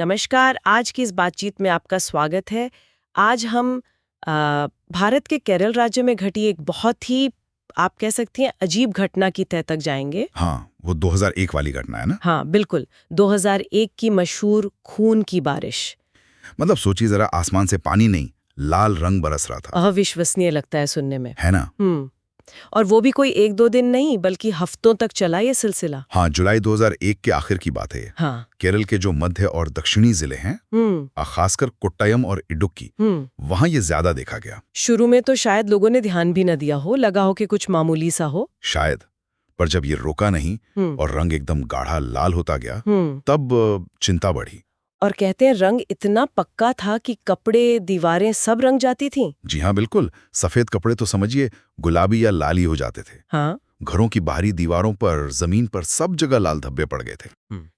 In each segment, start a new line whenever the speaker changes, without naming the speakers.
नमस्कार। आज की इस बातचीत में आपका स्वागत है। आज हम भारत के केरल राज्य में घटी एक बहुत ही, आप कह सकती हैं, अजीब घटना की तह तक जाएंगे।
हाँ, वो 2001 वाली घटना है ना।
हाँ बिल्कुल, 2001 की मशहूर खून की बारिश।
मतलब सोचिए जरा, आसमान से पानी नहीं, लाल रंग बरस रहा था।
अविश्वसनीय लगता है सुनने में,
है ना।
और वो भी कोई एक दो दिन नहीं बल्कि हफ्तों तक चला ये सिलसिला।
हाँ, जुलाई 2001 के आखिर की बात है ये।
हाँ।
केरल के जो मध्य और दक्षिणी जिले हैं, खासकर कोट्टायम और इडुक्की, वहां ये ज्यादा देखा गया।
शुरू में तो शायद लोगों ने ध्यान भी न दिया हो, लगा हो कि कुछ मामूली सा हो
शायद। पर जब ये रुका नहीं और रंग एकदम गाढ़ा लाल होता गया, तब चिंता बढ़ी।
और कहते हैं रंग इतना पक्का था कि कपड़े, दीवारें सब रंग जाती थीं।
जी हाँ, बिल्कुल। सफेद कपड़े तो समझिए गुलाबी या लाली हो जाते थे।
हाँ।
घरों की बाहरी दीवारों पर, जमीन पर सब जगह लाल धब्बे पड़ गए थे।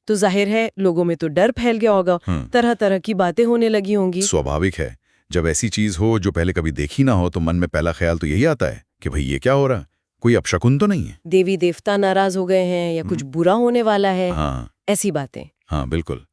तो जाहिर है लोगों में तो डर फैल गया होगा, तरह तरह की बातें होने लगी होंगी।
स्वाभाविक है, जब ऐसी चीज हो जो पहले कभी देखी ना हो तो मन में पहला ख्याल तो यही आता है कि भाई ये क्या हो रहा, कोई अपशकुन तो नहीं है।
देवी देवता नाराज हो गए हैं या कुछ बुरा होने वाला है।
हाँ,
ऐसी बातें।
हाँ बिल्कुल।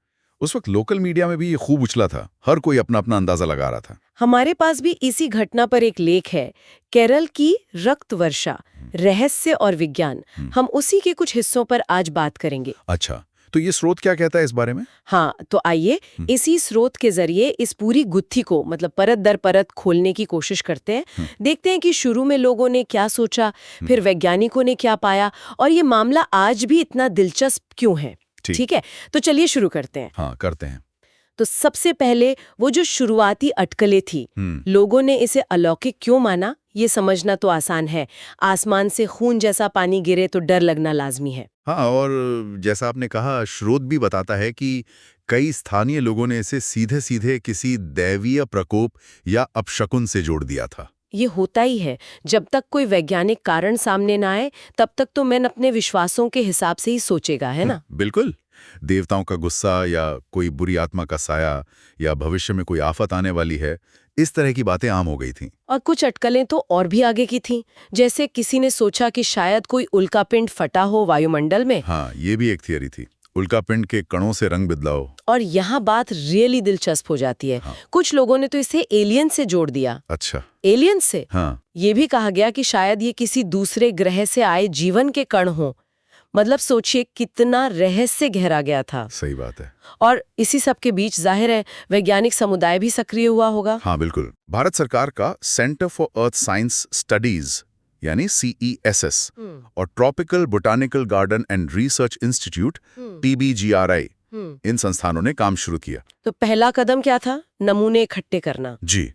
उस वक्त लोकल मीडिया में भी ये खूब उछला था, हर कोई अपना अपना अंदाजा लगा रहा था।
हमारे पास भी इसी घटना पर एक लेख है, केरल की रक्त वर्षा, रहस्य और विज्ञान। हम उसी के कुछ हिस्सों पर आज बात करेंगे।
अच्छा, तो ये स्रोत क्या कहता है इस बारे में?
हाँ, तो आइए इसी स्रोत के जरिए इस पूरी गुत्थी को, मतलब परत दर परत, खोलने की कोशिश करते हैं। देखते हैं कि शुरू में लोगों ने क्या सोचा, फिर वैज्ञानिकों ने क्या पाया, और ये मामला आज भी इतना दिलचस्प क्यों है। ठीक है, तो चलिए शुरू करते हैं।
हाँ, करते हैं।
तो सबसे पहले वो जो शुरुआती अटकलें थी, लोगों ने इसे अलौकिक क्यों माना, ये समझना तो आसान है। आसमान से खून जैसा पानी गिरे तो डर लगना लाजमी है।
हाँ, और जैसा आपने कहा, स्रोत भी बताता है कि कई स्थानीय लोगों ने इसे सीधे सीधे किसी दैवीय प्रकोप या अपशकुन से जोड़ दिया था।
ये होता ही है, जब तक कोई वैज्ञानिक कारण सामने ना आए तब तक तो मैं अपने विश्वासों के हिसाब से ही सोचेगा, है ना।
बिल्कुल। देवताओं का गुस्सा या कोई बुरी आत्मा का साया या भविष्य में कोई आफत आने वाली है, इस तरह की बातें आम हो गई थीं।
और कुछ अटकलें तो और भी आगे की थीं। जैसे किसी ने सोचा कि शायद कोई उल्कापिंड फटा हो वायुमंडल में।
हाँ, ये भी एक थियरी थी, उल्कापिंड के कणों से रंग बदला हो।
और यहाँ बात रियली दिलचस्प हो जाती है। कुछ लोगों ने तो इसे एलियन से जोड़ दिया।
अच्छा,
एलियन से?
हाँ।
ये भी कहा गया कि शायद ये किसी दूसरे ग्रह से आए जीवन के कण हों। मतलब सोचिए कितना रहस्य गहरा गया था।
सही बात है।
और इसी सब के बीच जाहिर है वैज्ञानिक समुदाय भी सक्रिय हुआ होगा।
हाँ बिल्कुल। भारत सरकार का centre for earth science studies यानी CESS और tropical botanical garden and research institute TBGRI, इन संस्थानों ने काम शुरू किया।
तो पहला कदम क्या था? नमूने इकट्ठे करना।
जी,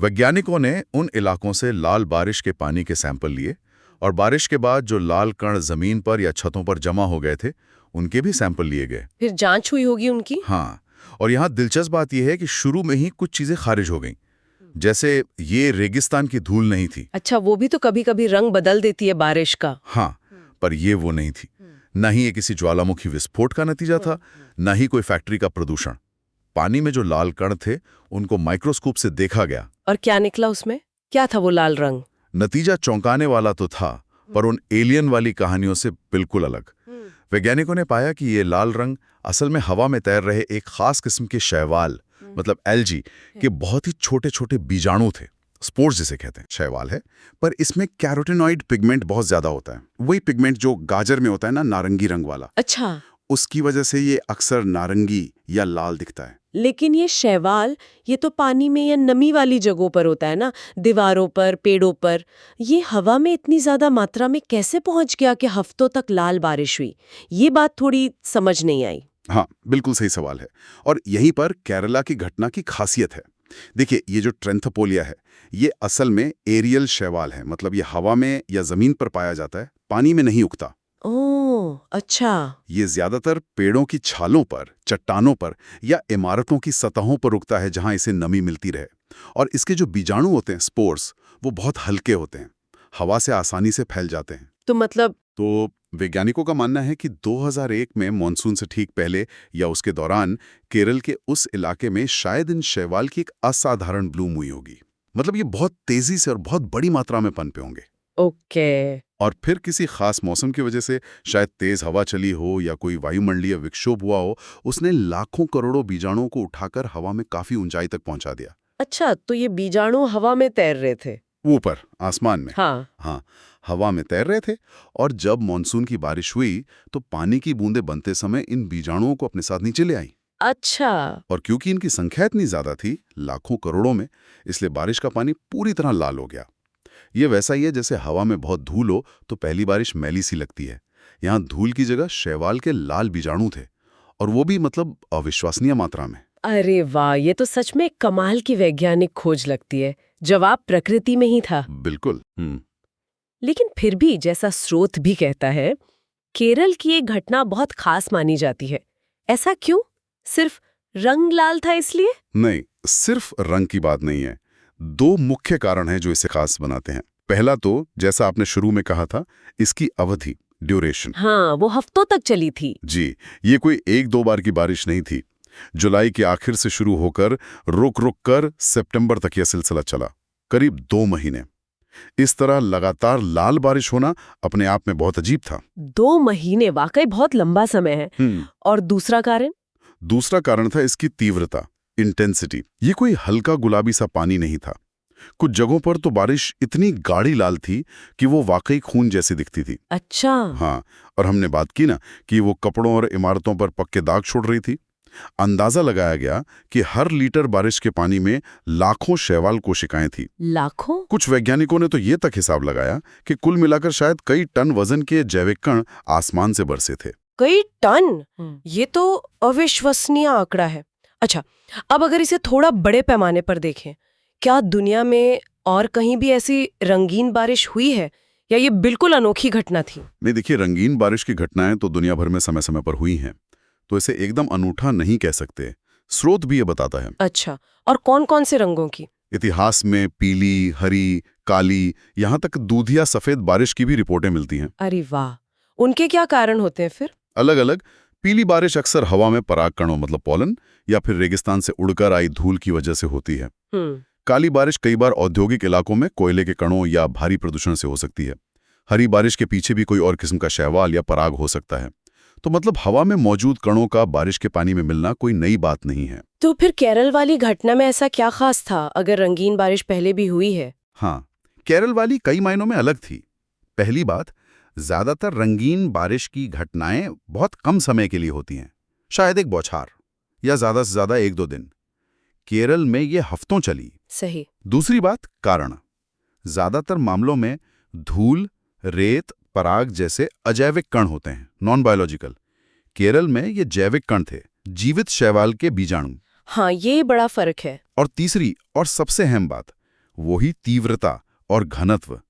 वैज्ञानिकों ने उन इलाकों से लाल बारिश के पानी के सैंपल लिए और बारिश के बाद जो लाल कण जमीन पर या छतों पर जमा हो गए थे, उनके भी सैंपल लिए गए।
फिर जांच हुई होगी उनकी।
हाँ, और यहाँ दिलचस्प बात यह है कि शुरू में ही कुछ चीजें खारिज हो गईं। जैसे ये रेगिस्तान की धूल नहीं थी।
अच्छा, वो भी तो कभी कभी रंग बदल देती है बारिश का।
हाँ, पर ये वो नहीं थी। न ही ये किसी ज्वालामुखी विस्फोट का नतीजा था, न ही कोई फैक्ट्री का प्रदूषण। पानी में जो लाल कण थे उनको माइक्रोस्कोप से देखा गया।
और क्या निकला उसमें? क्या था वो लाल रंग?
नतीजा चौंकाने वाला तो था, पर उन एलियन वाली कहानियों से बिल्कुल अलग। वैज्ञानिकों ने पाया कि ये लाल रंग असल में हवा में तैर रहे एक खास किस्म के शैवाल, मतलब एल्जी के बहुत ही छोटे छोटे बीजाणु थे। स्पोर्स जिसे कहते हैं, शैवाल है, पर इसमें कैरोटेनॉइड पिगमेंट बहुत ज्यादा होता है। वही पिगमेंट जो गाजर में होता है ना, नारंगी रंग वाला।
अच्छा।
उसकी वजह से ये अक्सर नारंगी या लाल दिखता है।
लेकिन ये शैवाल, ये तो पानी में या नमी वाली जगहों पर होता है ना, दीवारों पर, पेड़ों पर। ये हवा में इतनी ज्यादा मात्रा में कैसे पहुंच गया कि हफ्तों तक लाल बारिश हुई? ये बात थोड़ी समझ नहीं आई।
हाँ, बिल्कुल सही सवाल है, और यहीं पर केरला की घटना की खासियत है। देखिए, ये जो ट्रेंथोपोलिया है, ये असल में एरियल शैवाल है। मतलब ये हवा में या जमीन पर पाया जाता है, पानी में नहीं उगता।
ओह, अच्छा।
ये ज्यादातर पेड़ों की छालों पर, चट्टानों पर या इमारतों की सतहों पर उगता है, जहां इसे नमी मिलती रहे। और इसके जो बीजाणु होते हैं, स्पोर्स, वो बहुत हल्के होते हैं, हवा से आसानी से फैल जाते हैं।
तो मतलब?
तो वैज्ञानिकों का मानना है कि 2001 में मॉनसून से ठीक पहले या उसके दौरान केरल के उस इलाके में शायद इन शैवाल की एक असाधारण ब्लूम हुई होगी। मतलब ये बहुत तेजी से और बहुत बड़ी मात्रा में पनपे होंगे।
ओके।
और फिर किसी खास मौसम की वजह से, शायद तेज हवा चली हो या कोई वायुमंडलीय विक्षोभ हुआ हो, उसने लाखों करोड़ों बीजाणुओं को उठाकर हवा में काफी ऊंचाई तक पहुंचा दिया।
अच्छा, तो ये बीजाणु हवा में तैर रहे थे?
ऊपर आसमान में।
हाँ।
हाँ, हवा में तैर रहे थे। और जब मानसून की बारिश हुई तो पानी की बूंदें बनते समय इन बीजाणुओं को अपने साथ नीचे ले आई।
अच्छा।
और क्योंकि इनकी संख्या इतनी ज्यादा थी, लाखों करोड़ों में, इसलिए बारिश का पानी पूरी तरह लाल हो गया। ये वैसा ही है जैसे हवा में बहुत धूल हो तो पहली बारिश मैली सी लगती है। यहाँ धूल की जगह शैवाल के लाल बीजाणु थे, और वो भी मतलब अविश्वसनीय मात्रा में।
अरे वाह, ये तो सच में कमाल की वैज्ञानिक खोज लगती है। जवाब प्रकृति में ही था।
बिल्कुल।
लेकिन फिर भी, जैसा स्रोत भी कहता है, केरल की एक घटना बहुत खास मानी जाती है। ऐसा क्यों? सिर्फ रंग लाल था इसलिए?
नहीं, सिर्फ रंग की बात नहीं है। दो मुख्य कारण हैं जो इसे खास बनाते हैं। पहला तो, जैसा आपने शुरू में कहा था, इसकी अवधि, ड्यूरेशन।
हाँ, वो हफ्तों तक चली थी।
जी, ये कोई एक दो बार की बारिश नहीं थी। जुलाई के आखिर से शुरू होकर रुक रुक कर सितंबर तक यह सिलसिला चला, करीब 2 महीने। इस तरह लगातार लाल बारिश होना अपने आप में बहुत अजीब था।
2 महीने वाकई बहुत लंबा समय है। और दूसरा कारण?
दूसरा कारण था इसकी तीव्रता, इंटेंसिटी। ये कोई हल्का गुलाबी सा पानी नहीं था। कुछ जगहों पर तो बारिश इतनी गाढ़ी लाल थी कि वो वाकई खून जैसी दिखती थी।
अच्छा।
हाँ, और हमने बात की ना कि वो कपड़ों और इमारतों पर पक्के दाग छोड़ रही थी। अंदाजा लगाया गया कि हर लीटर बारिश के पानी में लाखों शैवाल कोशिकाएं थी।
लाखों?
कुछ वैज्ञानिकों ने तो ये तक हिसाब लगाया कि कुल मिलाकर शायद कई टन वजन के जैविक कण आसमान से बरसे थे।
कई टन? ये तो अविश्वसनीय आंकड़ा है। अच्छा, अब अगर इसे थोड़ा बड़े पैमाने पर देखें, क्या दुनिया में और कहीं भी ऐसी रंगीन बारिश हुई है, या ये बिल्कुल अनोखी घटना थी?
नहीं, देखिए, रंगीन बारिश की घटनाएं तो दुनिया भर में समय समय पर हुई हैं, तो इसे एकदम अनूठा नहीं कह सकते। स्रोत भी ये बताता है।
अच्छा, और कौन कौन से रंगों की?
इतिहास में पीली, हरी, काली, यहाँ तक दूधिया सफेद बारिश की भी रिपोर्टें मिलती हैं।
अरे वाह, उनके क्या कारण होते हैं फिर?
अलग अलग। पीली बारिश अक्सर हवा में परागकणों मतलब पॉलन या फिर रेगिस्तान से उड़कर आई धूल की वजह से होती है। काली बारिश कई बार औद्योगिक इलाकों में कोयले के कणों या भारी प्रदूषण से हो सकती है। हरी बारिश के पीछे भी कोई और किस्म का शैवाल या पराग हो सकता है। तो मतलब हवा में मौजूद कणों का बारिश के पानी में मिलना कोई नई बात नहीं है।
तो फिर केरल वाली घटना में ऐसा क्या खास था, अगर रंगीन बारिश पहले भी हुई है?
हाँ, केरल वाली कई मायनों में अलग थी। पहली बात, ज्यादातर रंगीन बारिश की घटनाएं बहुत कम समय के लिए होती हैं, शायद एक बौछार या ज्यादा से ज्यादा 1-2 दिन। केरल में ये हफ्तों चली।
सही।
दूसरी बात, कारण। ज्यादातर मामलों में धूल, रेत, पराग जैसे अजैविक कण होते हैं, नॉन बायोलॉजिकल। केरल में ये जैविक कण थे, जीवित शैवाल के बीजाणु।
हाँ, ये बड़ा फर्क है।
और तीसरी और सबसे अहम बात, वही तीव्रता और घनत्व।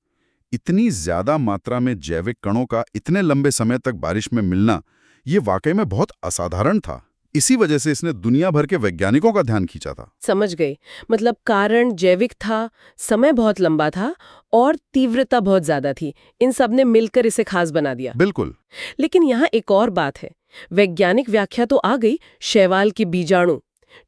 इतनी ज्यादा मात्रा में जैविक कणों का इतने लंबे समय तक बारिश में मिलना, ये वाकई में बहुत असाधारण था। इसी वजह से इसने दुनिया भर के वैज्ञानिकों का ध्यान खींचा था।
समझ गई। मतलब कारण जैविक था, समय बहुत लंबा था और तीव्रता बहुत ज्यादा थी। इन सब ने मिलकर इसे खास बना दिया।
बिल्कुल।
लेकिन यहाँ एक और बात है। वैज्ञानिक व्याख्या तो आ गई, शैवाल की बीजाणु,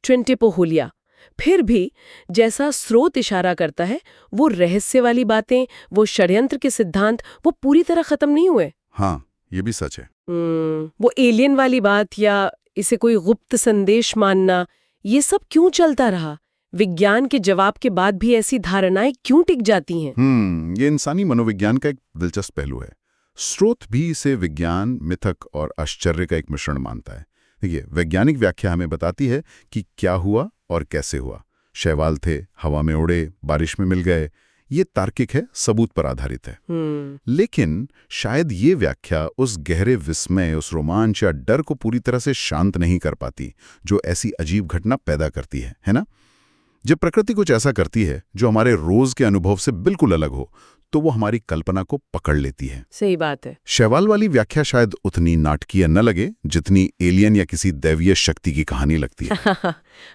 ट्रिंटिपोहुलिया। फिर भी जैसा स्रोत इशारा करता है, वो रहस्य वाली बातें, वो षड्यंत्र के सिद्धांत, वो पूरी तरह खत्म नहीं हुए।
हाँ, ये भी सच है।
वो एलियन वाली बात या इसे कोई गुप्त संदेश मानना, ये सब क्यों चलता रहा? विज्ञान के जवाब के बाद भी ऐसी धारणाएं क्यों टिक जाती हैं?
ये इंसानी मनोविज्ञान का एक दिलचस्प पहलू है। स्रोत भी इसे विज्ञान, मिथक और आश्चर्य का एक मिश्रण मानता है। देखिए, वैज्ञानिक व्याख्या हमें बताती है कि क्या हुआ और कैसे हुआ। शैवाल थे, हवा में उड़े, बारिश में मिल गए। ये तार्किक है, सबूत पर आधारित है। लेकिन शायद ये व्याख्या उस गहरे विस्मय, उस रोमांच या डर को पूरी तरह से शांत नहीं कर पाती जो ऐसी अजीब घटना पैदा करती है ना? जब प्रकृति कुछ ऐसा करती है जो हमारे रोज के अनुभव से बिल्कुल अलग हो, तो वो हमारी कल्पना को पकड़ लेती है।
सही बात है।
शैवाल वाली व्याख्या शायद उतनी नाटकीय न लगे जितनी एलियन या किसी दैवीय शक्ति की कहानी लगती है।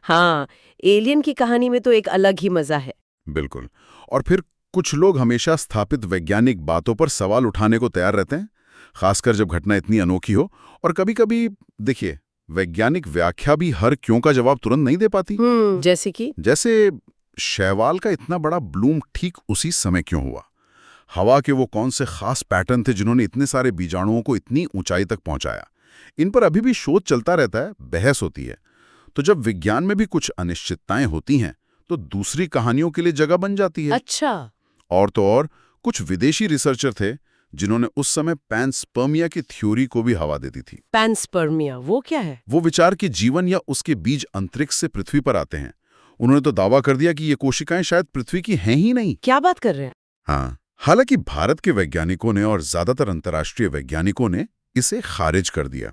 हाँ, एलियन की कहानी में तो एक अलग ही मजा है।
बिल्कुल। और फिर कुछ लोग हमेशा स्थापित वैज्ञानिक बातों पर सवाल उठाने को तैयार रहते हैं, खासकर जब घटना इतनी अनोखी हो। और कभी-कभी देखिए, वैज्ञानिक व्याख्या भी हर क्यों का जवाब तुरंत नहीं दे पाती।
जैसे कि?
जैसे शैवाल का इतना बड़ा ब्लूम ठीक उसी समय क्यों हुआ? हवा के वो कौन से खास पैटर्न थे जिन्होंने इतने सारे बीजाणुओं को इतनी ऊंचाई तक पहुंचाया। इन पर अभी भी शोध चलता रहता है, बहस होती है। तो जब विज्ञान में भी कुछ अनिश्चितताएं होती हैं तो दूसरी कहानियों के लिए जगह बन जाती है।
अच्छा।
और तो और कुछ विदेशी रिसर्चर थे जिन्होंने उस समय पैनस्पर्मिया की थ्योरी को भी हवा दे दी थी।
पैनस्पर्मिया वो क्या है?
वो विचार कि जीवन या उसके बीज अंतरिक्ष से पृथ्वी पर आते हैं। उन्होंने तो दावा कर दिया कि ये कोशिकाएं शायद पृथ्वी की हैं ही नहीं।
क्या बात कर रहे हैं?
हाँ, हालांकि भारत के वैज्ञानिकों ने और ज्यादातर अंतर्राष्ट्रीय वैज्ञानिकों ने इसे खारिज कर दिया।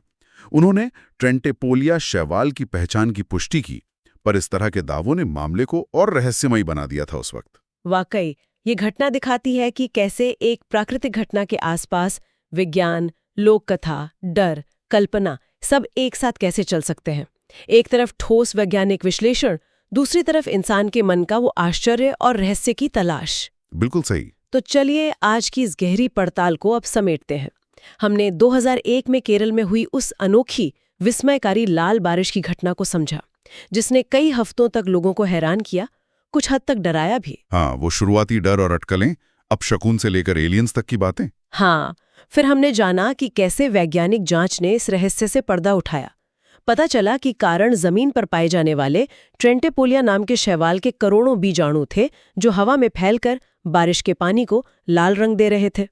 उन्होंने ट्रेंटेपोलिया शैवाल की पहचान की पुष्टि की, पर इस तरह के दावों ने मामले को और रहस्यमयी बना दिया था उस वक्त।
वाकई ये घटना दिखाती है कि कैसे एक प्राकृतिक घटना के आसपास विज्ञान, लोक कथा, डर, कल्पना सब एक साथ कैसे चल सकते हैं। एक तरफ ठोस वैज्ञानिक विश्लेषण, दूसरी तरफ इंसान के मन का वो आश्चर्य और रहस्य की तलाश।
बिल्कुल सही।
तो चलिए आज की इस गहरी पड़ताल को अब समेटते हैं। हमने 2001 में केरल में हुई उस अनोखी विस्मयकारी लाल बारिश की घटना को समझा, जिसने कई हफ्तों तक लोगों को हैरान किया, कुछ हद तक डराया भी।
हाँ, वो शुरुआती डर और अटकलें, अपशकुन से लेकर एलियंस तक की बातें।
हाँ, फिर हमने जाना कि कैसे वैज्ञानिक जांच ने इस रहस्य से पर्दा उठाया। पता चला कि कारण जमीन पर पाए जाने वाले ट्रेंटेपोलिया नाम के शैवाल के करोड़ों बीजाणु थे, जो हवा में फैलकर बारिश के पानी को लाल रंग दे रहे थे।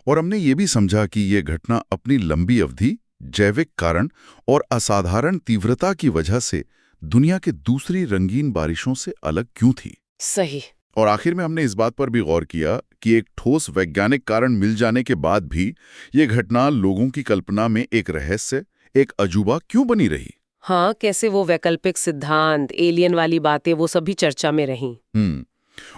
और हमने ये भी समझा कि ये घटना अपनी लंबी अवधि, जैविक कारण और असाधारण तीव्रता की वजह से दुनिया के दूसरी रंगीन बारिशों से अलग क्यों थी।
सही।
और आखिर में हमने इस बात पर भी गौर किया कि एक ठोस वैज्ञानिक कारण मिल जाने के बाद भी ये घटना लोगों की कल्पना में एक रहस्य, एक अजूबा क्यों बनी रही।
हाँ, कैसे वो वैकल्पिक सिद्धांत, एलियन वाली बातें, वो सभी चर्चा में रहीं।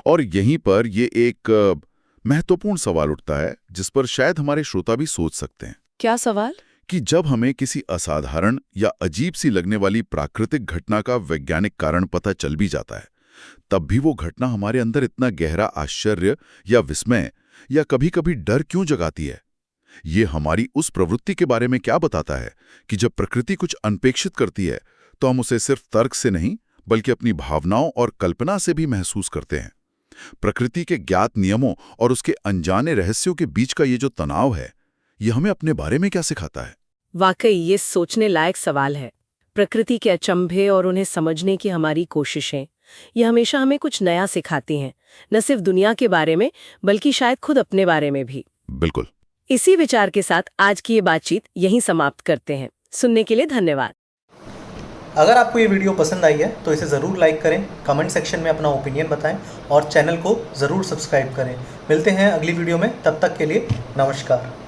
और यहीं पर ये एक महत्वपूर्ण सवाल उठता है जिस पर शायद हमारे श्रोता भी सोच सकते हैं।
क्या सवाल?
कि जब हमें किसी असाधारण या अजीब सी लगने वाली प्राकृतिक घटना का वैज्ञानिक कारण पता चल भी जाता है, तब भी वो घटना हमारे अंदर इतना गहरा आश्चर्य या विस्मय या कभी-कभी डर क्यों जगाती है। ये हमारी उस प्रवृत्ति के बारे में क्या बताता है कि जब प्रकृति कुछ अनपेक्षित करती है तो हम उसे सिर्फ तर्क से नहीं बल्कि अपनी भावनाओं और कल्पना से भी महसूस करते हैं। प्रकृति के ज्ञात नियमों और उसके अनजाने रहस्यों के बीच का ये जो तनाव है, ये हमें अपने बारे में क्या सिखाता है।
वाकई ये सोचने लायक सवाल है। प्रकृति के अचंभे और उन्हें समझने की हमारी कोशिशें, ये हमेशा हमें कुछ नया सिखाती हैं, न सिर्फ दुनिया के बारे में बल्कि शायद खुद अपने बारे में भी।
बिल्कुल।
इसी विचार के साथ आज की ये बातचीत यहीं समाप्त करते हैं। सुनने के लिए धन्यवाद।
अगर आपको ये वीडियो पसंद आई है तो इसे ज़रूर लाइक करें, कमेंट सेक्शन में अपना ओपिनियन बताएं और चैनल को ज़रूर सब्सक्राइब करें। मिलते हैं अगली वीडियो में, तब तक के लिए नमस्कार।